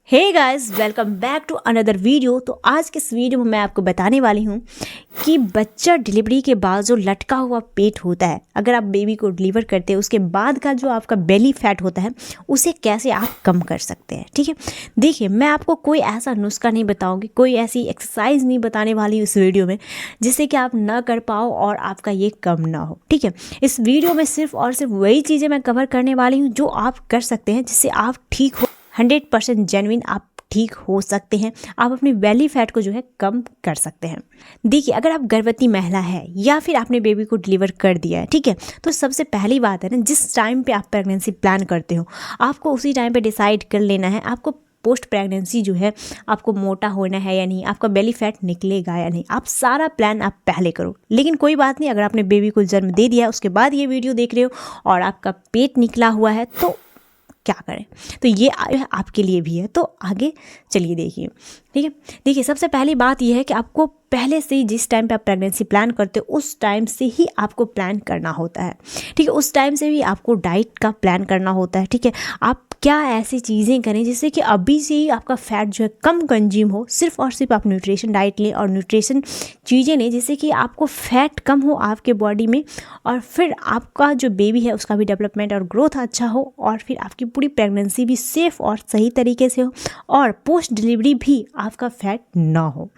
Hey guys, welcome back to another video. तो आज के इस वीडियो में मैं आपको बताने वाली हूँ कि बच्चा डिलीवरी के बाद जो लटका हुआ पेट होता है, अगर आप बेबी को डिलीवर करते हैं उसके बाद का जो आपका बेली फैट होता है उसे कैसे आप कम कर सकते हैं। ठीक है, देखिए मैं आपको कोई ऐसा नुस्खा नहीं बताऊंगी, कोई ऐसी एक्सरसाइज नहीं बताने वाली इस वीडियो में जिससे कि आप ना कर पाओ और आपका ये कम ना हो। ठीक है, इस वीडियो में सिर्फ और सिर्फ वही चीज़ें मैं कवर करने वाली हूँ जो आप कर सकते हैं जिससे आप ठीक हो 100% जेन्युइन आप ठीक हो सकते हैं। आप अपनी बेली फैट को जो है कम कर सकते हैं। देखिए, अगर आप गर्भवती महिला है या फिर आपने बेबी को डिलीवर कर दिया है, ठीक है, तो सबसे पहली बात है ना, जिस टाइम पे आप प्रेगनेंसी प्लान करते हो आपको उसी टाइम पे डिसाइड कर लेना है आपको पोस्ट प्रेगनेंसी जो है आपको मोटा होना है या नहीं, आपका बेली फैट निकलेगा या नहीं। आप सारा प्लान आप पहले करो। लेकिन कोई बात नहीं, अगर आपने बेबी को जन्म दे दिया उसके बाद ये वीडियो देख रहे हो और आपका पेट निकला हुआ है तो क्या करें, तो ये आपके लिए भी है। तो आगे चलिए देखिए। ठीक है, देखिए सबसे पहली बात यह है कि आपको पहले से ही जिस टाइम पे आप प्रेगनेंसी प्लान करते हो उस टाइम से ही आपको प्लान करना होता है। ठीक है, उस टाइम से भी आपको डाइट का प्लान करना होता है। ठीक है, आप क्या ऐसी चीज़ें करें जिससे कि अभी से ही आपका फैट जो है कम कंज्यूम हो। सिर्फ और सिर्फ आप न्यूट्रिशन डाइट लें और न्यूट्रिशन चीज़ें लें जिससे कि आपको फैट कम हो आपके बॉडी में, और फिर आपका जो बेबी है उसका भी डेवलपमेंट और ग्रोथ अच्छा हो, और फिर आपकी पूरी प्रेगनेंसी भी सेफ़ और सही तरीके से हो, और पोस्ट डिलीवरी भी आपका फैट ना हो।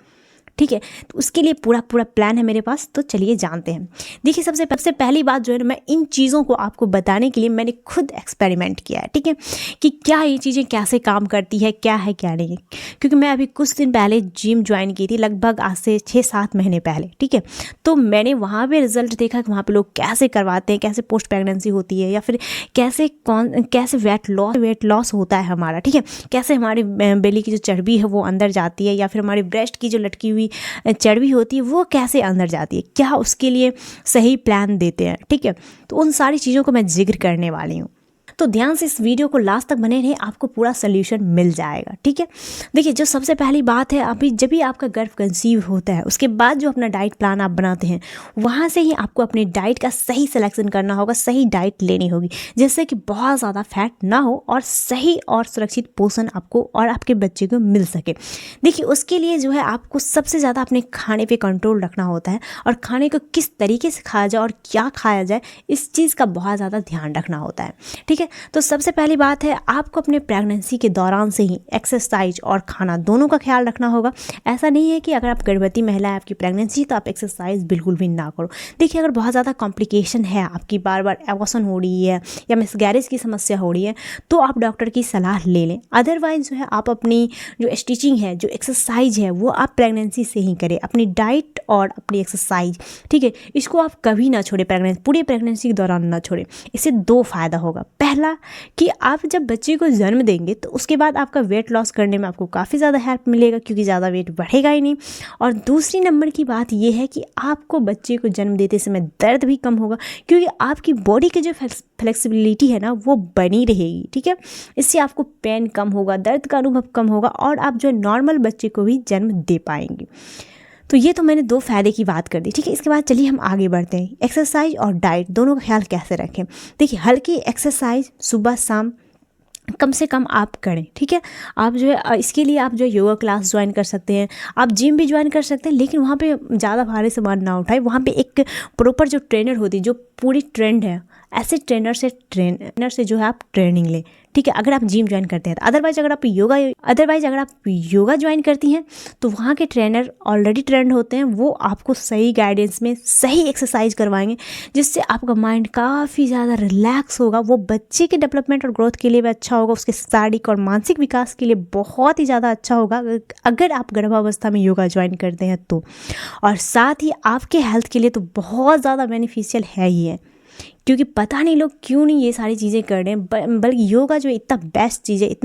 ठीक है, तो उसके लिए पूरा प्लान है मेरे पास। तो चलिए जानते हैं। देखिए सबसे पहली बात जो है ना, मैं इन चीज़ों को आपको बताने के लिए मैंने खुद एक्सपेरिमेंट किया है। ठीक है, कि क्या ये चीज़ें कैसे काम करती है, क्या है क्या नहीं है। क्योंकि मैं अभी कुछ दिन पहले जिम ज्वाइन की थी, लगभग आज से 6-7 महीने पहले। ठीक है, तो मैंने वहाँ पर रिजल्ट देखा कि वहाँ पर लोग कैसे करवाते हैं, कैसे पोस्ट प्रेगनेंसी होती है, या फिर कैसे वेट लॉस होता है हमारा। ठीक है, कैसे हमारी बेली की जो चर्बी है वो अंदर जाती है, या फिर हमारी ब्रेस्ट की जो लटकी हुई चर्बी होती है वो कैसे अंदर जाती है, क्या उसके लिए सही प्लान देते हैं। ठीक है, तो उन सारी चीज़ों को मैं जिक्र करने वाली हूँ। तो ध्यान से इस वीडियो को लास्ट तक बने रहे, आपको पूरा सोल्यूशन मिल जाएगा। ठीक है, देखिए जो सबसे पहली बात है, अभी जब भी आपका गर्भ कंसीव होता है उसके बाद जो अपना डाइट प्लान आप बनाते हैं वहाँ से ही आपको अपनी डाइट का सही सिलेक्शन करना होगा, सही डाइट लेनी होगी जिससे कि बहुत ज़्यादा फैट ना हो और सही और सुरक्षित पोषण आपको और आपके बच्चे को मिल सके। देखिए उसके लिए जो है आपको सबसे ज़्यादा अपने खाने पे कंट्रोल रखना होता है, और खाने को किस तरीके से खाया जाए और क्या खाया जाए इस चीज़ का बहुत ज़्यादा ध्यान रखना होता है। ठीक है, तो सबसे पहली बात है आपको अपने प्रेगनेंसी के दौरान से ही एक्सरसाइज और खाना दोनों का ख्याल रखना होगा। ऐसा नहीं है कि अगर आप गर्भवती महिला है आपकी प्रेगनेंसी तो आप एक्सरसाइज बिल्कुल भी ना करो। देखिए अगर बहुत ज़्यादा कॉम्प्लिकेशन है, आपकी बार बार एबॉर्शन हो रही है या मिसगैरेज की समस्या हो रही है, तो आप डॉक्टर की सलाह ले लें। अदरवाइज जो है आप अपनी जो स्टिचिंग है, जो एक्सरसाइज है वो आप प्रेगनेंसी से ही करें, अपनी डाइट और अपनी एक्सरसाइज। ठीक है, इसको आप कभी ना छोड़ें, पूरी प्रेगनेंसी के दौरान ना छोड़ें। इससे 2 फायदा होगा। पहला कि आप जब बच्चे को जन्म देंगे तो उसके बाद आपका वेट लॉस करने में आपको काफ़ी ज़्यादा हेल्प मिलेगा, क्योंकि ज़्यादा वेट बढ़ेगा ही नहीं। और दूसरी नंबर की बात यह है कि आपको बच्चे को जन्म देते समय दर्द भी कम होगा, क्योंकि आपकी बॉडी की जो फ्लेक्सिबिलिटी है ना वो बनी रहेगी। ठीक है, इससे आपको पेन कम होगा, दर्द का अनुभव कम होगा, और आप जो नॉर्मल बच्चे को भी जन्म दे पाएंगे। तो ये तो मैंने 2 फायदे की बात कर दी। ठीक है, इसके बाद चलिए हम आगे बढ़ते हैं। एक्सरसाइज और डाइट दोनों का ख्याल कैसे रखें। देखिए हल्की एक्सरसाइज सुबह शाम कम से कम आप करें। ठीक है, आप जो है इसके लिए आप जो योगा क्लास ज्वाइन कर सकते हैं, आप जिम भी ज्वाइन कर सकते हैं, लेकिन वहाँ पे ज़्यादा भारी सामान ना उठाएं। वहाँ पे एक प्रॉपर जो ट्रेनर होती है, जो पूरी ट्रेंड है, ऐसे ट्रेनर से जो है आप ट्रेनिंग लें। ठीक है, अगर आप जिम ज्वाइन करते हैं तो अदरवाइज अगर आप योगा ज्वाइन करती हैं तो वहाँ के ट्रेनर ऑलरेडी ट्रेंड होते हैं, वो आपको सही गाइडेंस में सही एक्सरसाइज करवाएंगे जिससे आपका माइंड काफ़ी ज़्यादा रिलैक्स होगा। वो बच्चे के डेवलपमेंट और ग्रोथ के लिए भी अच्छा होगा, उसके शारीरिक और मानसिक विकास के लिए बहुत ही ज़्यादा अच्छा होगा अगर आप गर्भावस्था में योगा ज्वाइन करते हैं तो। और साथ ही आपके हेल्थ के लिए तो बहुत ज़्यादा बेनिफिशियल है ही है, क्योंकि पता नहीं लोग क्यों नहीं ये सारी चीज़ें कर रहे हैं। बल्कि योगा जो इतना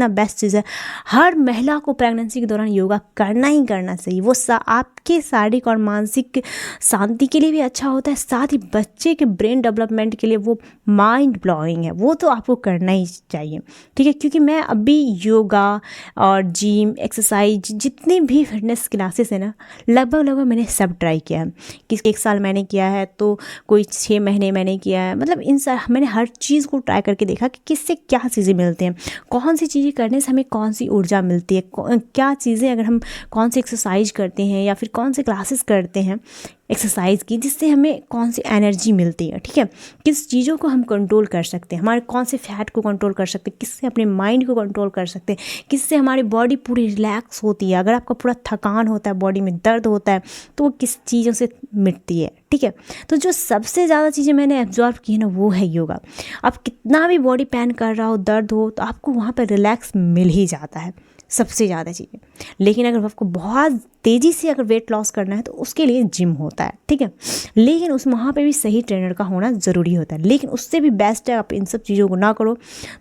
बेस्ट चीज़ है, हर महिला को प्रेगनेंसी के दौरान योगा करना ही करना चाहिए। वो आपके शारीरिक और मानसिक शांति के लिए भी अच्छा होता है, साथ ही बच्चे के ब्रेन डेवलपमेंट के लिए वो माइंड ब्लोइंग है, वो तो आपको करना ही चाहिए। ठीक है, क्योंकि मैं अभी योगा और जिम एक्सरसाइज जितनी भी फिटनेस क्लासेस है ना, लगभग मैंने सब ट्राई किया है। किसी 1 साल मैंने किया है, तो कोई 6 महीने मैंने किया है, मतलब मतलब मैंने हर चीज़ को ट्राई करके देखा कि किससे क्या चीज़ें मिलती हैं, कौन सी चीज़ें करने से हमें कौन सी ऊर्जा मिलती है, क्या चीज़ें अगर हम कौन सी एक्सरसाइज करते हैं या फिर कौन से क्लासेस करते हैं एक्सरसाइज की, जिससे हमें कौन सी एनर्जी मिलती है, ठीक है, किस चीज़ों को हम कंट्रोल कर सकते हैं, हमारे कौन से फैट को कंट्रोल कर सकते हैं, किससे अपने माइंड को कंट्रोल कर सकते हैं, किससे हमारी बॉडी पूरी रिलैक्स होती है, अगर आपका पूरा थकान होता है, बॉडी में दर्द होता है, तो वो किस चीज़ों से मिटती है, ठीक है। तो जो सबसे ज़्यादा चीज़ें मैंने एब्जॉर्व की है ना, वो है योगा। आप कितना भी बॉडी पेन कर रहा हो, दर्द हो, तो आपको वहाँ पर रिलैक्स मिल ही जाता है सबसे ज़्यादा चीज़ें। लेकिन अगर आपको बहुत तेज़ी से अगर वेट लॉस करना है तो उसके लिए जिम होता है, ठीक है, लेकिन उस वहाँ पे भी सही ट्रेनर का होना ज़रूरी होता है। लेकिन उससे भी बेस्ट है आप इन सब चीज़ों को ना करो,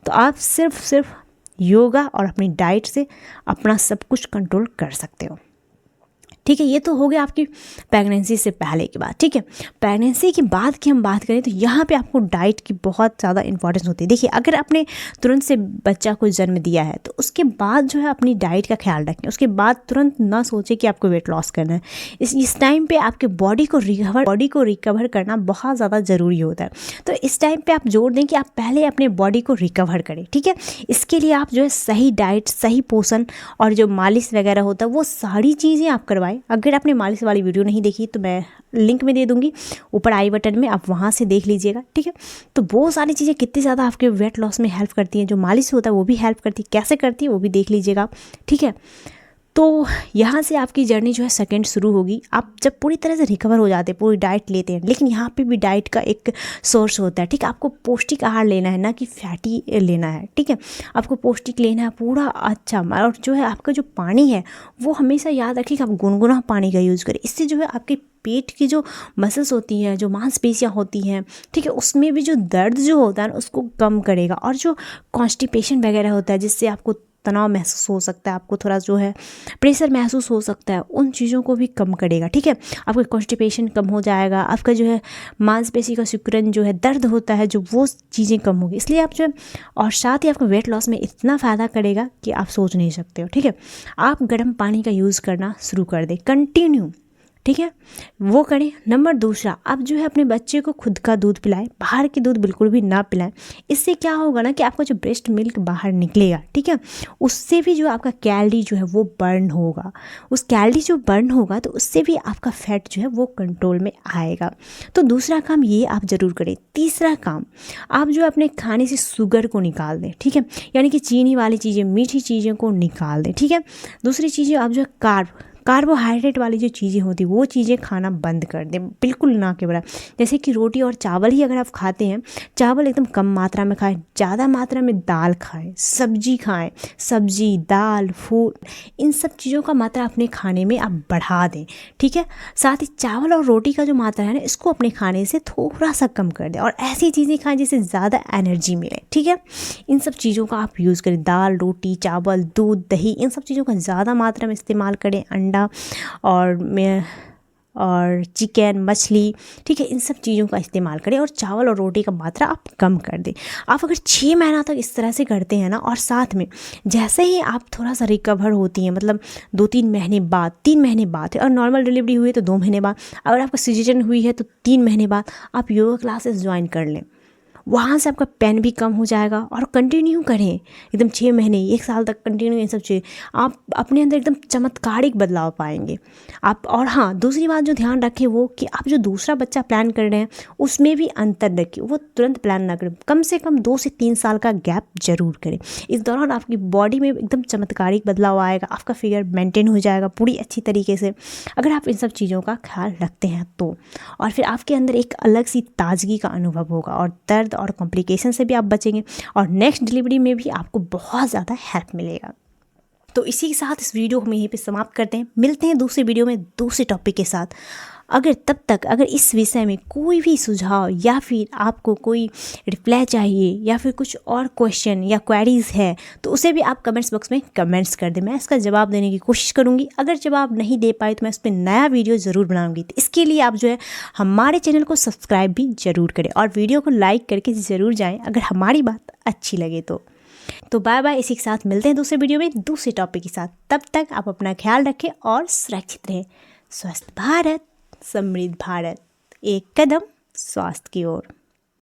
तो आप सिर्फ योगा और अपनी डाइट से अपना सब कुछ कंट्रोल कर सकते हो, ठीक है। ये तो हो गया आपकी प्रेगनेंसी से पहले की बात, ठीक है। प्रेगनेंसी के बाद की हम बात करें तो यहाँ पे आपको डाइट की बहुत ज़्यादा इंपॉर्टेंस होती है। देखिए, अगर आपने तुरंत से बच्चा को जन्म दिया है तो उसके बाद जो है अपनी डाइट का ख्याल रखें। उसके बाद तुरंत ना सोचें कि आपको वेट लॉस करना है। इस टाइम पे आपके बॉडी को रिकवर करना बहुत ज़्यादा ज़रूरी होता है। तो इस टाइम पर आप जोर दें कि आप पहले अपने बॉडी को रिकवर करें, ठीक है। इसके लिए आप जो है सही डाइट, सही पोषण और जो मालिश वगैरह होता है, वो सारी चीज़ें आप करवाएं। अगर आपने मालिश वाली वीडियो नहीं देखी तो मैं लिंक में दे दूंगी ऊपर आई बटन में, आप वहाँ से देख लीजिएगा, ठीक है। तो वो सारी चीज़ें कितनी ज़्यादा आपके वेट लॉस में हेल्प करती हैं। जो मालिश होता है वो भी हेल्प करती है, कैसे करती है वो भी देख लीजिएगा, ठीक है। तो यहाँ से आपकी जर्नी जो है सेकंड शुरू होगी। आप जब पूरी तरह से रिकवर हो जाते हैं, पूरी डाइट लेते हैं, लेकिन यहाँ पे भी डाइट का एक सोर्स होता है, ठीक है। आपको पौष्टिक आहार लेना है, ना कि फैटी लेना है, ठीक है। आपको पौष्टिक लेना है पूरा अच्छा। और जो है आपका जो पानी है वो हमेशा याद रखिए कि आप गुनगुना पानी का यूज़ करें। इससे जो है आपके पेट की जो मसल्स होती हैं, जो मांसपेशियाँ होती हैं, ठीक है, उसमें भी जो दर्द जो होता है ना उसको कम करेगा। और जो कॉन्स्टिपेशन वगैरह होता है, जिससे आपको तनाव महसूस हो सकता है, आपको थोड़ा जो है प्रेशर महसूस हो सकता है, उन चीज़ों को भी कम करेगा, ठीक है। आपका कॉन्स्टिपेशन कम हो जाएगा, आपका जो है मांसपेशी का सिकुड़न जो है, दर्द होता है जो, वो चीज़ें कम होगी। इसलिए आप जो है, और साथ ही आपको वेट लॉस में इतना फ़ायदा करेगा कि आप सोच नहीं सकते हो, ठीक है। आप गर्म पानी का यूज़ करना शुरू कर दें कंटिन्यू, ठीक है, वो करें। नंबर दूसरा, आप जो है अपने बच्चे को खुद का दूध पिलाएं, बाहर के दूध बिल्कुल भी ना पिलाएं। इससे क्या होगा ना कि आपका जो ब्रेस्ट मिल्क बाहर निकलेगा, ठीक है, उससे भी जो आपका कैलोरी जो है वो बर्न होगा। उस कैलोरी जो बर्न होगा तो उससे भी आपका फैट जो है वो कंट्रोल में आएगा। तो दूसरा काम ये आप ज़रूर करें। तीसरा काम, आप जो अपने खाने से शुगर को निकाल दें, ठीक है, यानी कि चीनी वाली चीज़ें, मीठी चीज़ों को निकाल दें, ठीक है। दूसरी चीज़ें, आप जो कार्बोहाइड्रेट वाली जो चीज़ें होती वो चीज़ें खाना बंद कर दें, बिल्कुल ना के बराबर। जैसे कि रोटी और चावल ही अगर आप खाते हैं, चावल एकदम कम मात्रा में खाएं, ज़्यादा मात्रा में दाल खाएं, सब्जी खाएं, सब्जी, दाल, फूल, इन सब चीज़ों का मात्रा अपने खाने में आप बढ़ा दें, ठीक है। साथ ही चावल और रोटी का जो मात्रा है ना, इसको अपने खाने से थोड़ा सा कम कर दें और ऐसी चीज़ें खाएं जिससे ज़्यादा एनर्जी मिले, ठीक है। इन सब चीज़ों का आप यूज़ करें। दाल, रोटी, चावल, दूध, दही, इन सब चीज़ों का ज़्यादा मात्रा में इस्तेमाल करें। अंडा और चिकन, मछली, ठीक है, इन सब चीज़ों का इस्तेमाल करें और चावल और रोटी का मात्रा आप कम कर दें। आप अगर 6 महीना तक इस तरह से करते हैं ना, और साथ में जैसे ही आप थोड़ा सा रिकवर होती हैं, मतलब 2-3 महीने बाद, 3 महीने बाद, और नॉर्मल डिलीवरी हुई है तो 2 महीने बाद, अगर आपका सिजेरियन हुई है तो 3 महीने बाद आप योगा क्लासेस ज्वाइन कर लें। वहाँ से आपका पेन भी कम हो जाएगा। और कंटिन्यू करें एकदम 6 महीने, 1 साल तक कंटिन्यू इन सब चीज़, आप अपने अंदर एकदम चमत्कारिक बदलाव पाएंगे आप। और हाँ, दूसरी बात जो ध्यान रखें वो कि आप जो दूसरा बच्चा प्लान कर रहे हैं उसमें भी अंतर रखिए। वो तुरंत प्लान ना करें, कम से कम 2 से 3 साल का गैप जरूर करें। इस दौरान आपकी बॉडी में एकदम चमत्कारिक बदलाव आएगा, आपका फिगर मेंटेन हो जाएगा पूरी अच्छी तरीके से, अगर आप इन सब चीज़ों का ख्याल रखते हैं तो। और फिर आपके अंदर एक अलग सी ताजगी का अनुभव होगा और दर्द और कॉम्प्लिकेशन से भी आप बचेंगे और नेक्स्ट डिलीवरी में भी आपको बहुत ज़्यादा हेल्प मिलेगा। तो इसी के साथ इस वीडियो को हम यहीं पे समाप्त करते हैं। मिलते हैं दूसरे वीडियो में दूसरे टॉपिक के साथ। अगर इस विषय में कोई भी सुझाव या फिर आपको कोई रिप्लाई चाहिए या फिर कुछ और क्वेश्चन या क्वेरीज है तो उसे भी आप कमेंट्स बॉक्स में कमेंट्स कर दें, मैं इसका जवाब देने की कोशिश करूँगी। अगर जवाब नहीं दे पाई तो मैं इस पर नया वीडियो ज़रूर बनाऊँगी। तो इसके लिए आप जो है हमारे चैनल को सब्सक्राइब भी ज़रूर करें और वीडियो को लाइक करके ज़रूर जाएँ अगर हमारी बात अच्छी लगे तो बाय बाय। इसी के साथ मिलते हैं दूसरे वीडियो में दूसरे टॉपिक के साथ। तब तक आप अपना ख्याल रखें और सुरक्षित रहें। स्वस्थ भारत, समृद्ध भारत, एक कदम स्वास्थ्य की ओर।